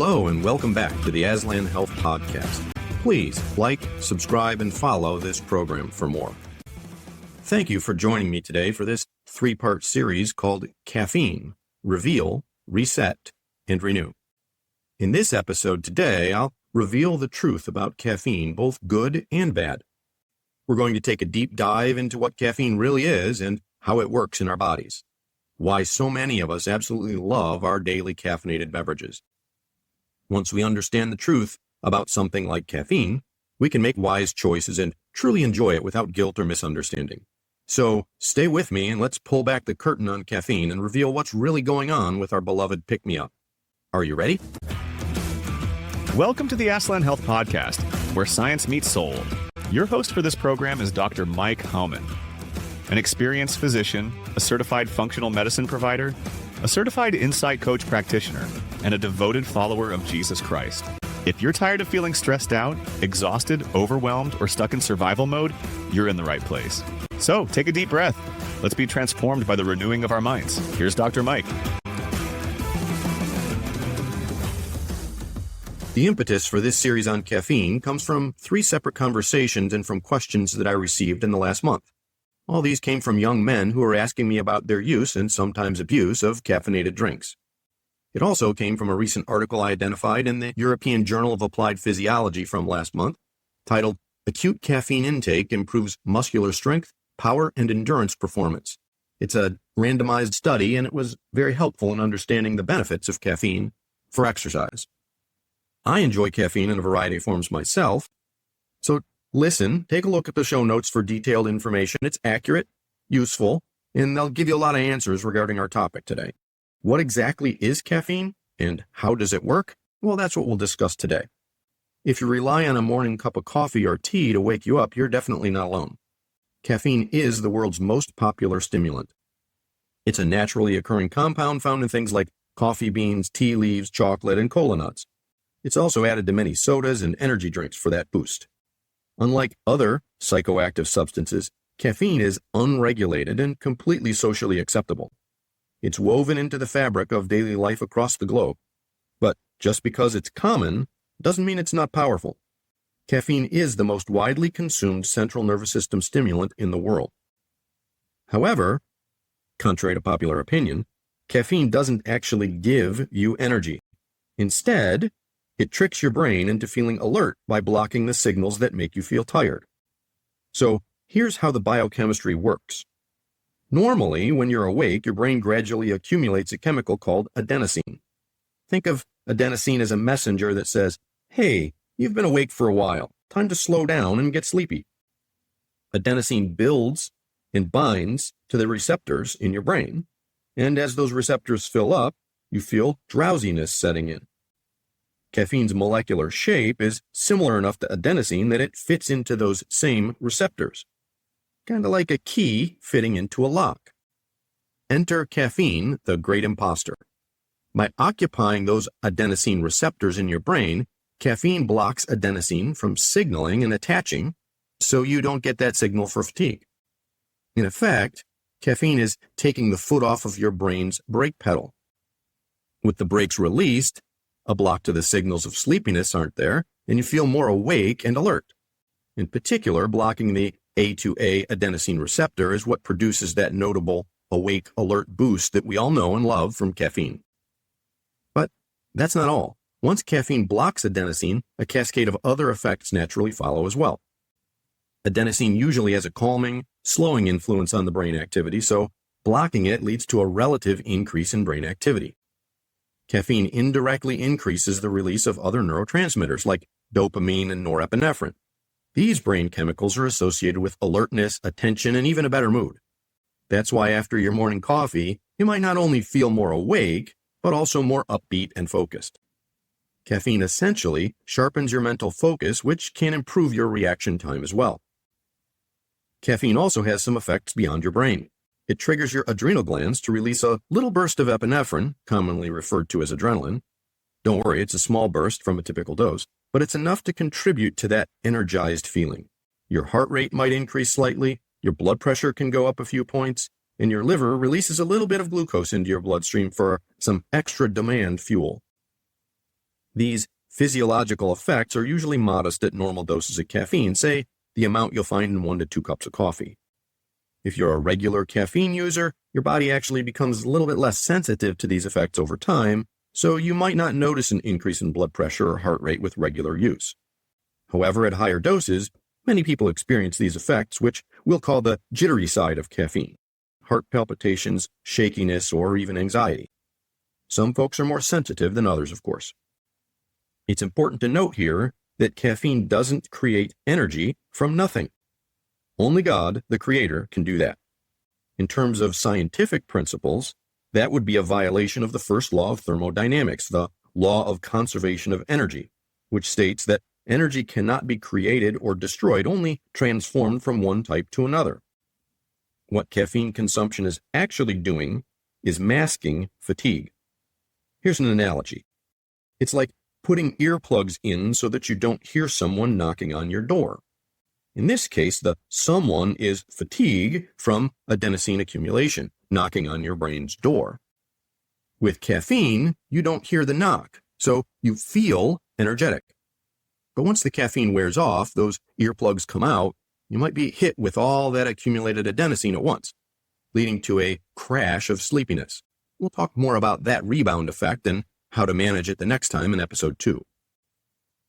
Hello and welcome back to the Aslan Health Podcast. Please like, subscribe, and follow this program for more. Thank you for joining me today for this 3-part series called Caffeine, Reveal, Reset, and Renew. In this episode today, I'll reveal the truth about caffeine, both good and bad. We're going to take a deep dive into what caffeine really is and how it works in our bodies. Why so many of us absolutely love our daily caffeinated beverages. Once we understand the truth about something like caffeine, we can make wise choices and truly enjoy it without guilt or misunderstanding. So stay with me and let's pull back the curtain on caffeine and reveal what's really going on with our beloved pick-me-up. Are you ready? Welcome to the Aslan Health Podcast, where science meets soul. Your host for this program is Dr. Mike Hauman, an experienced physician, a certified functional medicine provider, a certified insight coach practitioner, and a devoted follower of Jesus Christ. If you're tired of feeling stressed out, exhausted, overwhelmed, or stuck in survival mode, you're in the right place. So take a deep breath. Let's be transformed by the renewing of our minds. Here's Dr. Mike. The impetus for this series on caffeine comes from 3 separate conversations and from questions that I received in the last month. All these came from young men who were asking me about their use and sometimes abuse of caffeinated drinks. It also came from a recent article I identified in the European Journal of Applied Physiology from last month, titled Acute Caffeine Intake Improves Muscular Strength, Power, and Endurance Performance. It's a randomized study, and it was very helpful in understanding the benefits of caffeine for exercise. I enjoy caffeine in a variety of forms myself, so listen, take a look at the show notes for detailed information. It's accurate, useful, and they'll give you a lot of answers regarding our topic today. What exactly is caffeine and how does it work? Well, that's what we'll discuss today. If you rely on a morning cup of coffee or tea to wake you up, you're definitely not alone. Caffeine is the world's most popular stimulant. It's a naturally occurring compound found in things like coffee beans, tea leaves, chocolate, and cola nuts. It's also added to many sodas and energy drinks for that boost. Unlike other psychoactive substances, caffeine is unregulated and completely socially acceptable. It's woven into the fabric of daily life across the globe. But just because it's common doesn't mean it's not powerful. Caffeine is the most widely consumed central nervous system stimulant in the world. However, contrary to popular opinion, caffeine doesn't actually give you energy. Instead, it tricks your brain into feeling alert by blocking the signals that make you feel tired. So here's how the biochemistry works. Normally, when you're awake, your brain gradually accumulates a chemical called adenosine. Think of adenosine as a messenger that says, hey, you've been awake for a while. Time to slow down and get sleepy. Adenosine builds and binds to the receptors in your brain, and as those receptors fill up, you feel drowsiness setting in. Caffeine's molecular shape is similar enough to adenosine that it fits into those same receptors, kind of like a key fitting into a lock. Enter caffeine, the great imposter. By occupying those adenosine receptors in your brain, caffeine blocks adenosine from signaling and attaching, so you don't get that signal for fatigue. In effect, caffeine is taking the foot off of your brain's brake pedal. With the brakes released, a block to the signals of sleepiness aren't there, and you feel more awake and alert. In particular, blocking the A2A adenosine receptor is what produces that notable awake alert boost that we all know and love from caffeine. But that's not all. Once caffeine blocks adenosine, a cascade of other effects naturally follow as well. Adenosine usually has a calming, slowing influence on the brain activity, so blocking it leads to a relative increase in brain activity. Caffeine indirectly increases the release of other neurotransmitters like dopamine and norepinephrine. These brain chemicals are associated with alertness, attention, and even a better mood. That's why after your morning coffee, you might not only feel more awake, but also more upbeat and focused. Caffeine essentially sharpens your mental focus, which can improve your reaction time as well. Caffeine also has some effects beyond your brain. It triggers your adrenal glands to release a little burst of epinephrine, commonly referred to as adrenaline. Don't worry, it's a small burst from a typical dose, but it's enough to contribute to that energized feeling. Your heart rate might increase slightly, your blood pressure can go up a few points, and your liver releases a little bit of glucose into your bloodstream for some extra demand fuel. These physiological effects are usually modest at normal doses of caffeine, say the amount you'll find in 1 to 2 cups of coffee. If you're a regular caffeine user, your body actually becomes a little bit less sensitive to these effects over time, so you might not notice an increase in blood pressure or heart rate with regular use. However, at higher doses, many people experience these effects, which we'll call the jittery side of caffeine: heart palpitations, shakiness, or even anxiety. Some folks are more sensitive than others, of course. It's important to note here that caffeine doesn't create energy from nothing. Only God, the Creator, can do that. In terms of scientific principles, that would be a violation of the first law of thermodynamics, the law of conservation of energy, which states that energy cannot be created or destroyed, only transformed from one type to another. What caffeine consumption is actually doing is masking fatigue. Here's an analogy. It's like putting earplugs in so that you don't hear someone knocking on your door. In this case, the someone is fatigue from adenosine accumulation, knocking on your brain's door. With caffeine, you don't hear the knock, so you feel energetic. But once the caffeine wears off, those earplugs come out, you might be hit with all that accumulated adenosine at once, leading to a crash of sleepiness. We'll talk more about that rebound effect and how to manage it the next time in episode 2.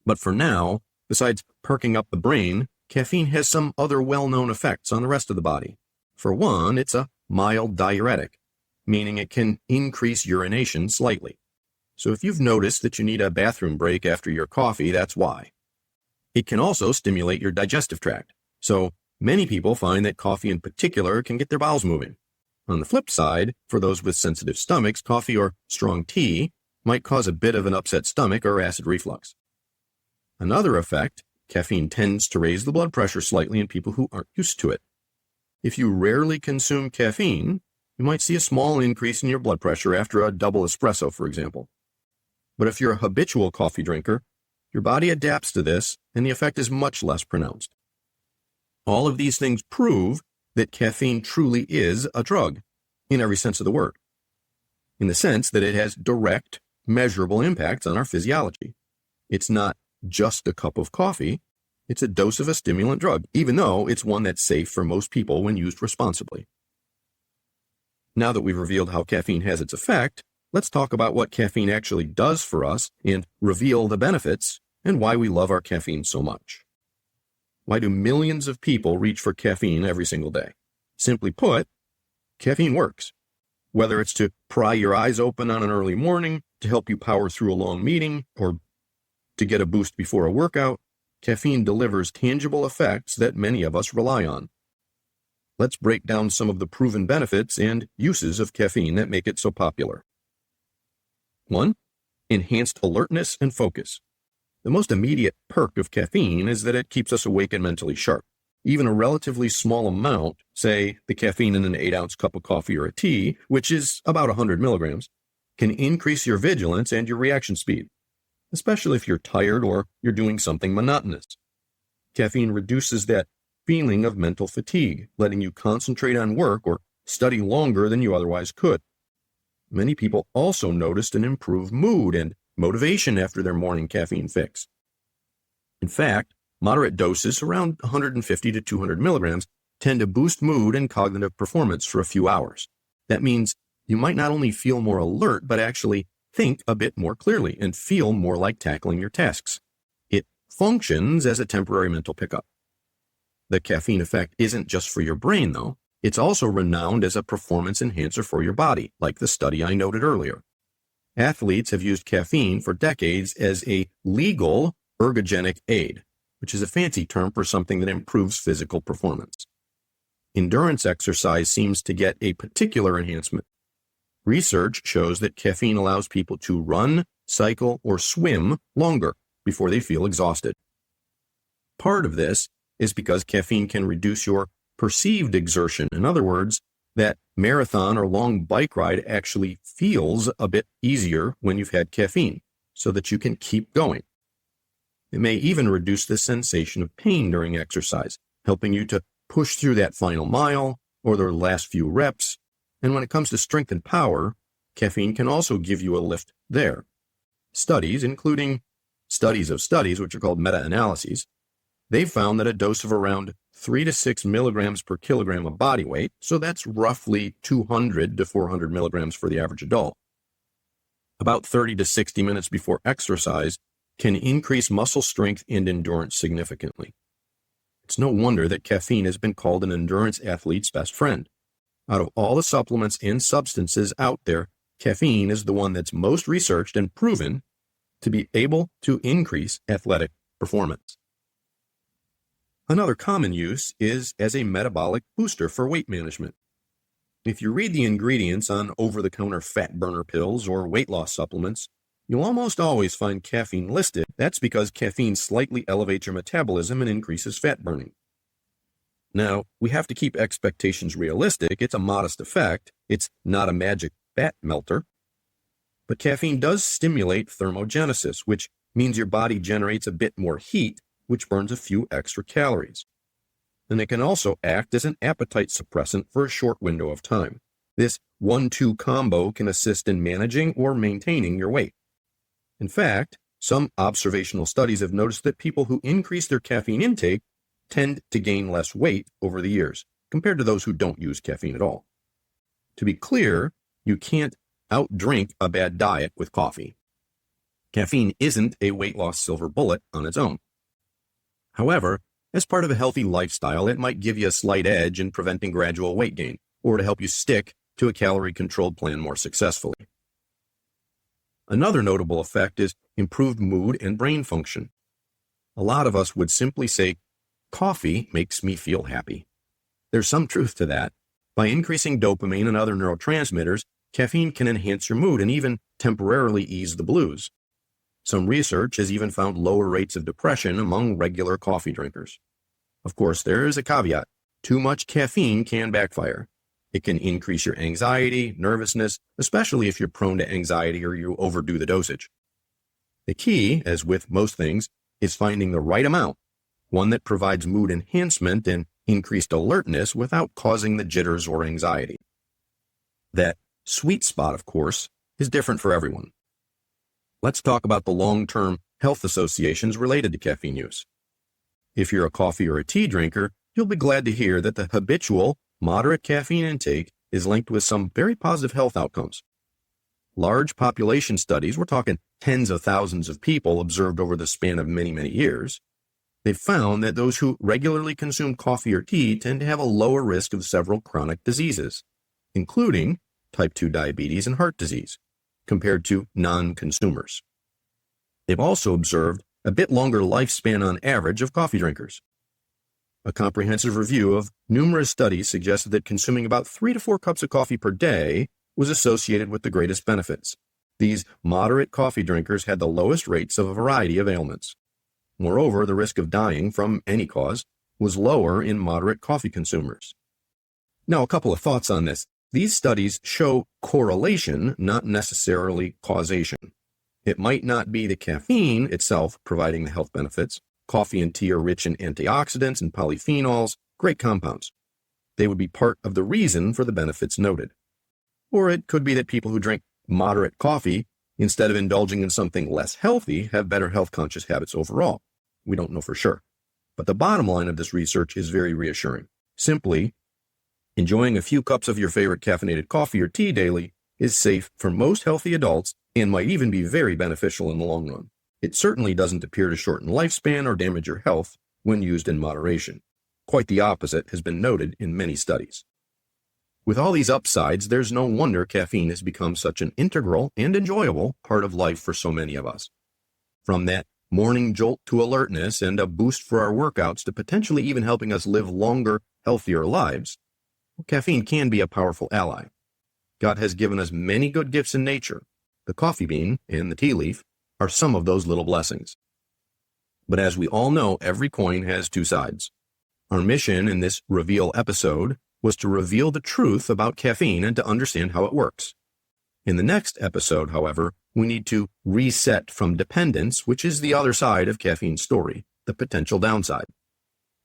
But for now, besides perking up the brain, caffeine has some other well-known effects on the rest of the body. For one, it's a mild diuretic, meaning it can increase urination slightly. So if you've noticed that you need a bathroom break after your coffee, that's why. It can also stimulate your digestive tract, so many people find that coffee in particular can get their bowels moving. On the flip side, for those with sensitive stomachs, coffee or strong tea might cause a bit of an upset stomach or acid reflux. Another effect, caffeine tends to raise the blood pressure slightly in people who aren't used to it. If you rarely consume caffeine, you might see a small increase in your blood pressure after a double espresso, for example. But if you're a habitual coffee drinker, your body adapts to this and the effect is much less pronounced. All of these things prove that caffeine truly is a drug, in every sense of the word, in the sense that it has direct, measurable impacts on our physiology. It's not just a cup of coffee, it's a dose of a stimulant drug, even though it's one that's safe for most people when used responsibly. Now that we've revealed how caffeine has its effect, let's talk about what caffeine actually does for us and reveal the benefits and why we love our caffeine so much. Why do millions of people reach for caffeine every single day? Simply put, caffeine works. Whether it's to pry your eyes open on an early morning, to help you power through a long meeting, or to get a boost before a workout, caffeine delivers tangible effects that many of us rely on. Let's break down some of the proven benefits and uses of caffeine that make it so popular. 1. Enhanced alertness and focus. The most immediate perk of caffeine is that it keeps us awake and mentally sharp. Even a relatively small amount, say the caffeine in an 8-ounce cup of coffee or a tea, which is about 100 milligrams, can increase your vigilance and your reaction speed, especially if you're tired or you're doing something monotonous. Caffeine reduces that feeling of mental fatigue, letting you concentrate on work or study longer than you otherwise could. Many people also noticed an improved mood and motivation after their morning caffeine fix. In fact, moderate doses, around 150 to 200 milligrams, tend to boost mood and cognitive performance for a few hours. That means you might not only feel more alert, but actually think a bit more clearly and feel more like tackling your tasks. It functions as a temporary mental pickup. The caffeine effect isn't just for your brain, though. It's also renowned as a performance enhancer for your body, like the study I noted earlier. Athletes have used caffeine for decades as a legal ergogenic aid, which is a fancy term for something that improves physical performance. Endurance exercise seems to get a particular enhancement. Research shows that caffeine allows people to run, cycle, or swim longer before they feel exhausted. Part of this is because caffeine can reduce your perceived exertion. In other words, that marathon or long bike ride actually feels a bit easier when you've had caffeine, so that you can keep going. It may even reduce the sensation of pain during exercise, helping you to push through that final mile or the last few reps. And when it comes to strength and power, caffeine can also give you a lift there. studies, including studies of studies, which are called meta-analyses, they've found that a dose of around 3 to 6 milligrams per kilogram of body weight, so that's roughly 200 to 400 milligrams for the average adult, about 30 to 60 minutes before exercise, can increase muscle strength and endurance significantly. It's no wonder that caffeine has been called an endurance athlete's best friend. Out of all the supplements and substances out there, caffeine is the one that's most researched and proven to be able to increase athletic performance. Another common use is as a metabolic booster for weight management. If you read the ingredients on over-the-counter fat burner pills or weight loss supplements, you'll almost always find caffeine listed. That's because caffeine slightly elevates your metabolism and increases fat burning. Now, we have to keep expectations realistic. It's a modest effect. It's not a magic fat melter. But caffeine does stimulate thermogenesis, which means your body generates a bit more heat, which burns a few extra calories. And it can also act as an appetite suppressant for a short window of time. This 1-2 combo can assist in managing or maintaining your weight. In fact, some observational studies have noticed that people who increase their caffeine intake tend to gain less weight over the years, compared to those who don't use caffeine at all. To be clear, you can't outdrink a bad diet with coffee. Caffeine isn't a weight loss silver bullet on its own. However, as part of a healthy lifestyle, it might give you a slight edge in preventing gradual weight gain, or to help you stick to a calorie-controlled plan more successfully. Another notable effect is improved mood and brain function. A lot of us would simply say, coffee makes me feel happy. There's some truth to that. By increasing dopamine and other neurotransmitters, caffeine can enhance your mood and even temporarily ease the blues. Some research has even found lower rates of depression among regular coffee drinkers. Of course, there is a caveat. Too much caffeine can backfire. It can increase your anxiety, nervousness, especially if you're prone to anxiety or you overdo the dosage. The key, as with most things, is finding the right amount, one that provides mood enhancement and increased alertness without causing the jitters or anxiety. That sweet spot, of course, is different for everyone. Let's talk about the long-term health associations related to caffeine use. If you're a coffee or a tea drinker, you'll be glad to hear that the habitual, moderate caffeine intake is linked with some very positive health outcomes. Large population studies, we're talking tens of thousands of people observed over the span of many, many years, they've found that those who regularly consume coffee or tea tend to have a lower risk of several chronic diseases, including type 2 diabetes and heart disease, compared to non-consumers. They've also observed a bit longer lifespan on average of coffee drinkers. A comprehensive review of numerous studies suggested that consuming about 3 to 4 cups of coffee per day was associated with the greatest benefits. These moderate coffee drinkers had the lowest rates of a variety of ailments. Moreover, the risk of dying from any cause was lower in moderate coffee consumers. Now, a couple of thoughts on this. These studies show correlation, not necessarily causation. It might not be the caffeine itself providing the health benefits. Coffee and tea are rich in antioxidants and polyphenols, great compounds. They would be part of the reason for the benefits noted. Or it could be that people who drink moderate coffee, instead of indulging in something less healthy, have better health-conscious habits overall. We don't know for sure. But the bottom line of this research is very reassuring. Simply, enjoying a few cups of your favorite caffeinated coffee or tea daily is safe for most healthy adults and might even be very beneficial in the long run. It certainly doesn't appear to shorten lifespan or damage your health when used in moderation. Quite the opposite has been noted in many studies. With all these upsides, there's no wonder caffeine has become such an integral and enjoyable part of life for so many of us. From that morning jolt to alertness and a boost for our workouts to potentially even helping us live longer, healthier lives, caffeine can be a powerful ally. God has given us many good gifts in nature. The coffee bean and the tea leaf are some of those little blessings. But as we all know, every coin has two sides. Our mission in this Reveal episode was to reveal the truth about caffeine and to understand how it works. In the next episode, however, we need to reset from dependence, which is the other side of caffeine's story, the potential downside.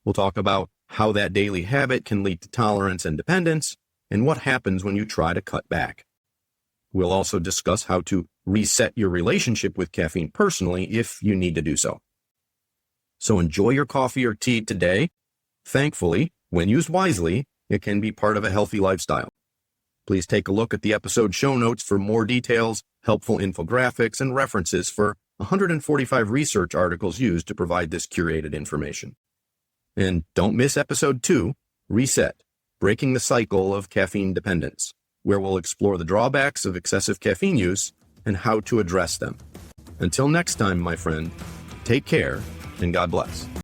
We'll talk about how that daily habit can lead to tolerance and dependence, and what happens when you try to cut back. We'll also discuss how to reset your relationship with caffeine personally if you need to do so. So enjoy your coffee or tea today. Thankfully, when used wisely, it can be part of a healthy lifestyle. Please take a look at the episode show notes for more details, helpful infographics, and references for 145 research articles used to provide this curated information. And don't miss episode 2, Reset, Breaking the Cycle of Caffeine Dependence, where we'll explore the drawbacks of excessive caffeine use and how to address them. Until next time, my friend, take care and God bless.